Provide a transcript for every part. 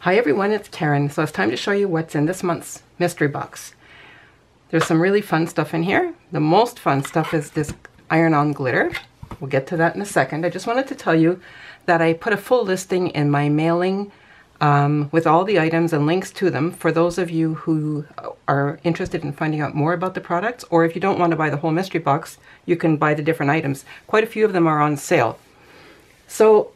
Hi everyone, it's Karen. So it's time to show you what's in this month's mystery box. There's some really fun stuff in here. The most fun stuff is this iron-on glitter. We'll get to that in a second. I just wanted to tell you that I put a full listing in my mailing with all the items and links to them for those of you who are interested in finding out more about the products, or if you don't want to buy the whole mystery box, you can buy the different items. Quite a few of them are on sale. So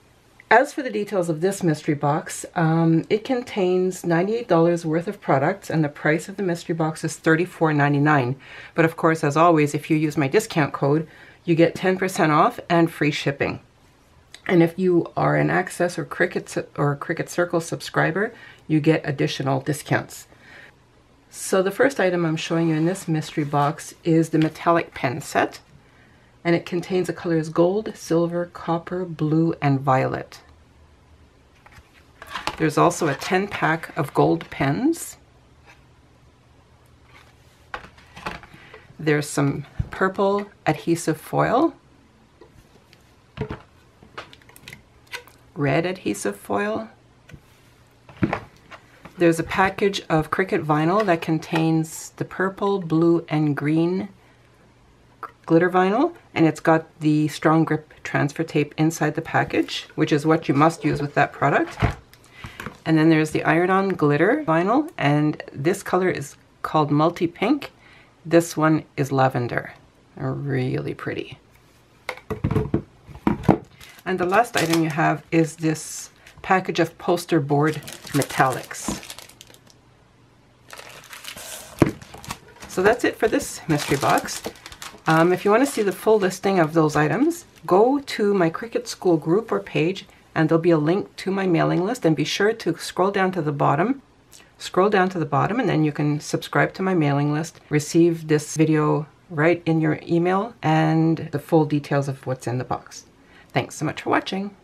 as for the details of this mystery box, it contains $98 worth of products, and the price of the mystery box is $34.99. But of course, as always, if you use my discount code, you get 10% off and free shipping. And if you are an Access or Cricut Circle subscriber, you get additional discounts. So the first item I'm showing you in this mystery box is the metallic pen set. And it contains the colors gold, silver, copper, blue, and violet. There's also a 10-pack of gold pens. There's some purple adhesive foil, red adhesive foil. There's a package of Cricut vinyl that contains the purple, blue, and green glitter vinyl, and it's got the strong grip transfer tape inside the package, which is what you must use with that product. And then there's the iron-on glitter vinyl, and this color is called Multi Pink. This one is lavender. They're really pretty. And the last item you have is this package of poster board metallics. So that's it for this mystery box. If you want to see the full listing of those items, go to my Cricut School group or page, and there'll be a link to my mailing list, and be sure to scroll down to the bottom, and then you can subscribe to my mailing list, receive this video right in your email, and the full details of what's in the box. Thanks so much for watching.